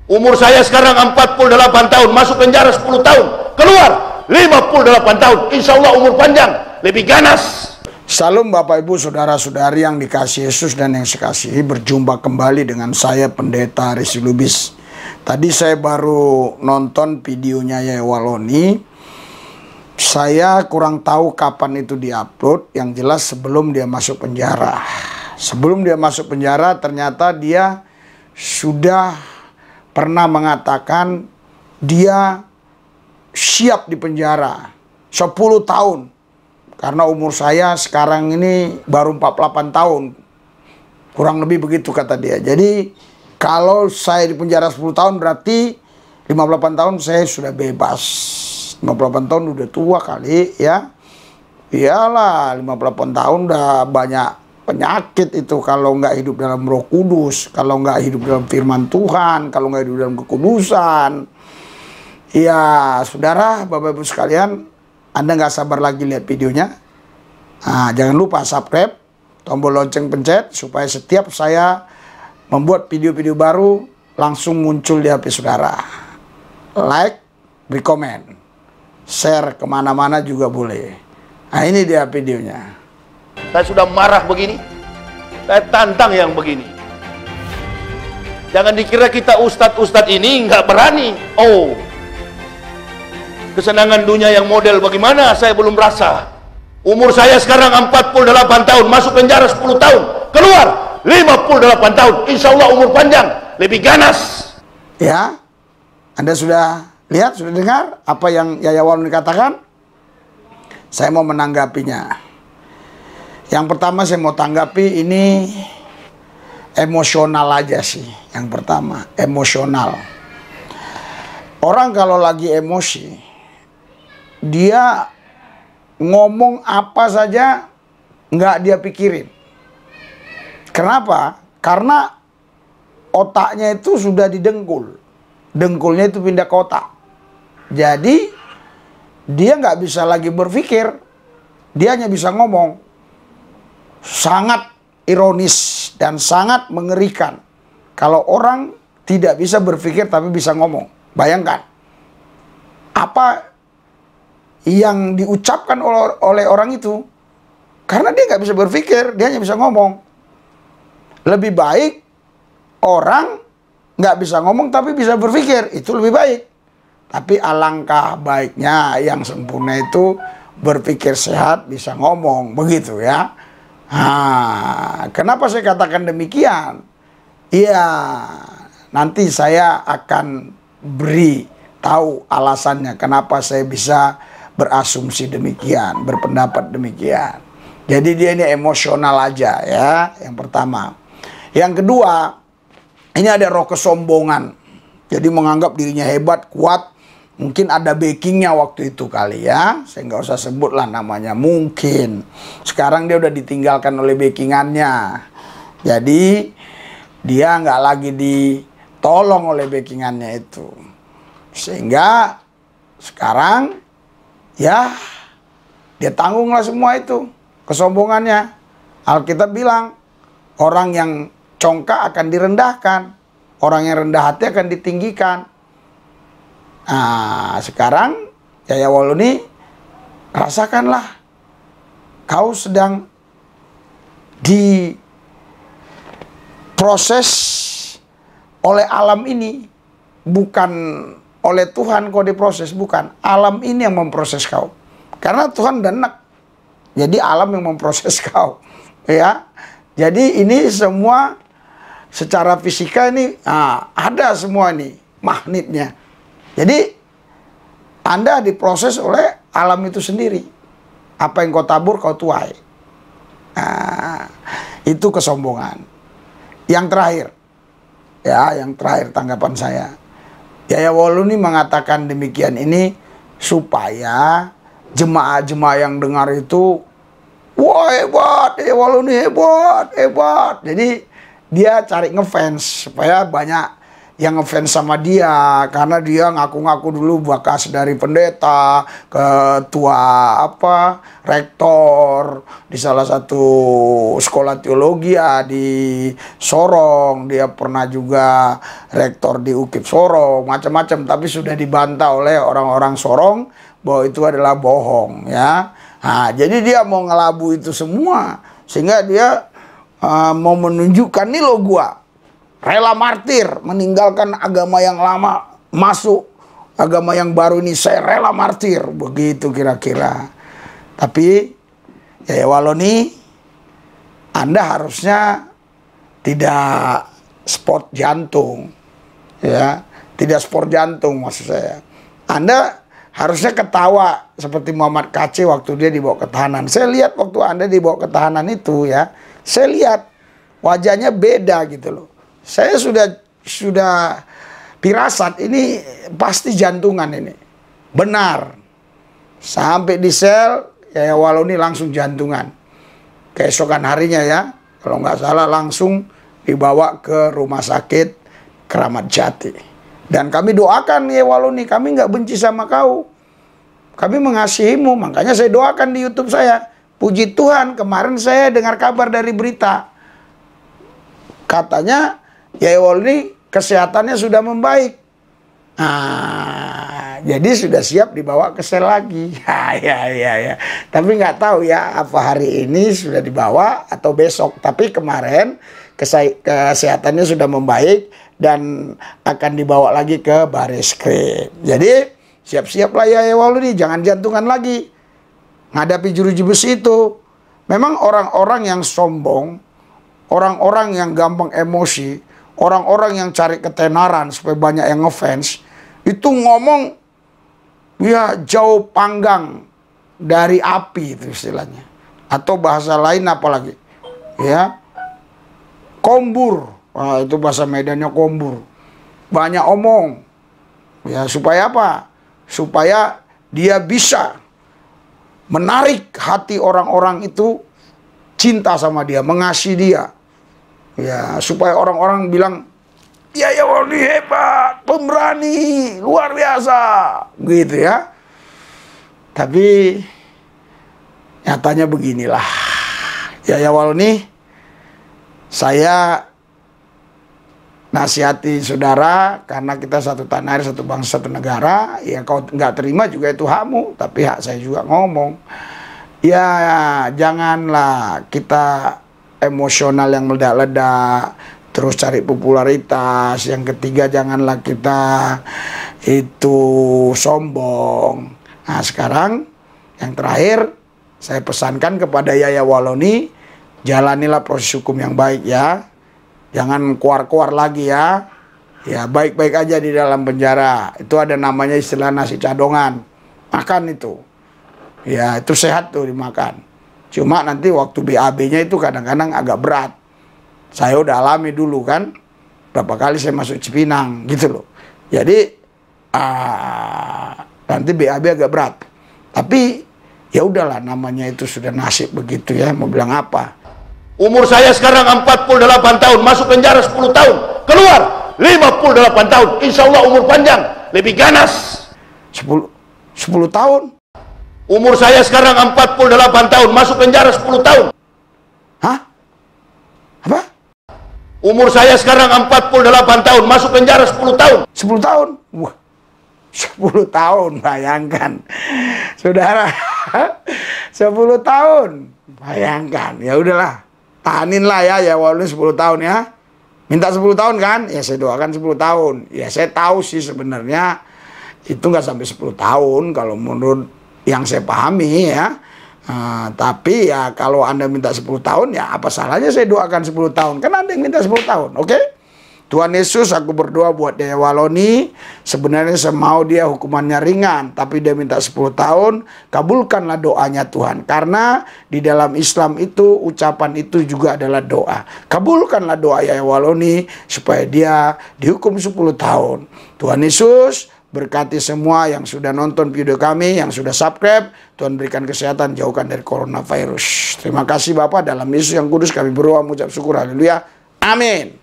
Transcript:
Umur saya sekarang 48 tahun, masuk penjara 10 tahun, keluar 58 tahun, insya Allah umur panjang, lebih ganas. Salam Bapak Ibu Saudara-saudari yang dikasihi Yesus dan yang saya kasihi, berjumpa kembali dengan saya Pendeta Resi Lubis. Tadi saya baru nonton videonya Yaya Waloni. Saya kurang tahu kapan itu diupload, yang jelas sebelum dia masuk penjara. Sebelum dia masuk penjara ternyata dia sudah pernah mengatakan dia siap di penjara 10 tahun. Karena umur saya sekarang ini baru 48 tahun. Kurang lebih begitu kata dia. Jadi kalau saya di penjara 10 tahun berarti 58 tahun saya sudah bebas. 58 tahun udah tua kali ya. Iyalah 58 tahun udah banyak penyakit itu kalau nggak hidup dalam Roh Kudus, kalau nggak hidup dalam firman Tuhan, kalau nggak hidup dalam kekudusan. Ya saudara, Bapak Ibu sekalian, Anda nggak sabar lagi lihat videonya. Nah, jangan lupa subscribe, tombol lonceng pencet, supaya setiap saya membuat video-video baru langsung muncul di HP saudara. Like, beri komen, share kemana-mana juga boleh. Nah ini dia videonya. Saya sudah marah begini, saya tantang yang begini. Jangan dikira kita ustadz-ustadz ini nggak berani. Oh, kesenangan dunia yang model bagaimana saya belum rasa. Umur saya sekarang 48 tahun, masuk penjara 10 tahun, keluar 58 tahun, insya Allah umur panjang, lebih ganas. Ya, Anda sudah lihat, sudah dengar apa yang Yaya Waloni katakan? Saya mau menanggapinya. Yang pertama saya mau tanggapi ini emosional aja sih. Yang pertama, emosional. Orang kalau lagi emosi, dia ngomong apa saja nggak dia pikirin. Kenapa? Karena otaknya itu sudah didengkul. Dengkulnya itu pindah ke otak. Jadi dia nggak bisa lagi berpikir. Dia hanya bisa ngomong. Sangat ironis dan sangat mengerikan kalau orang tidak bisa berpikir tapi bisa ngomong. Bayangkan apa yang diucapkan oleh orang itu, karena dia nggak bisa berpikir, dia hanya bisa ngomong. Lebih baik orang nggak bisa ngomong tapi bisa berpikir, itu lebih baik. Tapi alangkah baiknya yang sempurna itu berpikir sehat, bisa ngomong, begitu ya. Nah, kenapa saya katakan demikian? Iya, nanti saya akan beri tahu alasannya kenapa saya bisa berasumsi demikian, berpendapat demikian. Jadi dia ini emosional aja ya, yang pertama. Yang kedua, ini ada roh kesombongan. Jadi menganggap dirinya hebat, kuat. Mungkin ada backingnya waktu itu kali ya. Saya nggak usah sebut lah namanya. Mungkin. Sekarang dia udah ditinggalkan oleh backingannya. Jadi dia nggak lagi ditolong oleh backingannya itu. Sehingga sekarang ya dia tanggunglah semua itu. Kesombongannya. Alkitab bilang orang yang congkak akan direndahkan. Orang yang rendah hati akan ditinggikan. Nah, sekarang Yaya Waloni, rasakanlah kau sedang diproses oleh alam ini, bukan oleh Tuhan kau diproses, bukan. Alam ini yang memproses kau. Karena Tuhan udah enak. Jadi alam yang memproses kau. Ya. Jadi ini semua secara fisika ini ada semua nih magnetnya. Jadi Anda diproses oleh alam itu sendiri. Apa yang kau tabur kau tuai. Nah, itu kesombongan. Yang terakhir, ya, yang terakhir tanggapan saya. Yaya Waloni mengatakan demikian ini supaya jemaah-jemaah yang dengar itu, wah hebat, Yaya Waloni hebat, hebat. Jadi dia cari ngefans supaya banyak yang ngefans sama dia karena dia ngaku-ngaku dulu bekas dari pendeta, ketua rektor di salah satu sekolah teologi ya di Sorong, dia pernah juga rektor di UKIP Sorong, macam-macam, tapi sudah dibantah oleh orang-orang Sorong bahwa itu adalah bohong ya. Nah, jadi dia mau ngelabu itu semua sehingga dia mau menunjukkan nih lo gua rela martir, meninggalkan agama yang lama, masuk agama yang baru ini, saya rela martir. Begitu kira-kira. Tapi, Yaya Waloni, Anda harusnya tidak sport jantung. Ya, tidak sport jantung maksud saya. Anda harusnya ketawa seperti Muhammad Kacé waktu dia dibawa ke tahanan. Saya lihat waktu Anda dibawa ke tahanan itu ya, saya lihat wajahnya beda gitu loh. Saya sudah pirasat ini pasti jantungan ini. Benar. Sampai di sel, Yaya Waloni langsung jantungan. Keesokan harinya ya, kalau nggak salah langsung dibawa ke rumah sakit Keramat Jati. Dan kami doakan Yaya Waloni, kami nggak benci sama kau. Kami mengasihimu, makanya saya doakan di YouTube saya. Puji Tuhan, kemarin saya dengar kabar dari berita. Katanya Yaya Waloni kesehatannya sudah membaik. Nah, jadi sudah siap dibawa ke sel lagi. Ya. Tapi nggak tahu ya apa hari ini sudah dibawa atau besok. Tapi kemarin kesehatannya sudah membaik dan akan dibawa lagi ke Bareskrim. Jadi siap-siaplah Yaya Waloni, jangan jantungan lagi ngadapi jeruji besi itu. Memang orang-orang yang sombong, orang-orang yang gampang emosi, orang-orang yang cari ketenaran supaya banyak yang ngefans, itu ngomong ya jauh panggang dari api itu istilahnya. Atau bahasa lain apalagi ya, kombur. Nah, itu bahasa Medannya kombur. Banyak omong ya, supaya apa? Supaya dia bisa menarik hati orang-orang itu cinta sama dia, mengasihi dia. Ya, supaya orang-orang bilang, Yaya Waloni hebat, pemberani, luar biasa, gitu ya. Tapi nyatanya beginilah, Yaya Waloni, saya nasihati saudara, karena kita satu tanah air, satu bangsa, satu negara. Ya kau nggak terima juga itu hakmu, tapi hak saya juga ngomong. Ya janganlah kita emosional yang meledak-ledak, terus cari popularitas. Yang ketiga, janganlah kita itu sombong. Nah sekarang yang terakhir, saya pesankan kepada Yaya Waloni, jalanilah proses hukum yang baik ya. Jangan keluar-keluar lagi ya. Ya baik-baik aja di dalam penjara. Itu ada namanya istilah nasi cadongan. Makan itu. Ya itu sehat tuh dimakan. Cuma nanti waktu BAB-nya itu kadang-kadang agak berat. Saya udah alami dulu kan. Berapa kali saya masuk Cipinang gitu loh. Jadi nanti BAB agak berat. Tapi ya udahlah, namanya itu sudah nasib begitu ya. Mau bilang apa? Umur saya sekarang 48 tahun, masuk penjara 10 tahun, keluar 58 tahun. Insya Allah umur panjang, lebih ganas. 10 tahun? Umur saya sekarang 48 tahun, masuk penjara 10 tahun. Hah? Apa? Umur saya sekarang 48 tahun, masuk penjara 10 tahun. 10 tahun? Wah, 10 tahun, bayangkan. Saudara, 10 tahun. Bayangkan, ya udahlah. Tahanin lah ya Waloni 10 tahun ya. Minta 10 tahun kan? Ya saya doakan 10 tahun. Ya saya tahu sih sebenarnya itu nggak sampai 10 tahun kalau menurut yang saya pahami ya. Tapi ya kalau Anda minta 10 tahun ya apa salahnya saya doakan 10 tahun. Kan Anda yang minta 10 tahun, oke? Tuhan Yesus, aku berdoa buat Yaya Waloni. Sebenarnya saya mau dia hukumannya ringan, tapi dia minta 10 tahun. Kabulkanlah doanya Tuhan. Karena di dalam Islam itu ucapan itu juga adalah doa. Kabulkanlah doa Yaya Waloni supaya dia dihukum 10 tahun. Tuhan Yesus berkati semua yang sudah nonton video kami, yang sudah subscribe. Tuhan berikan kesehatan, jauhkan dari coronavirus. Terima kasih Bapak, dalam Yesus yang kudus kami berdoa, mengucap syukur, haleluya. Amin.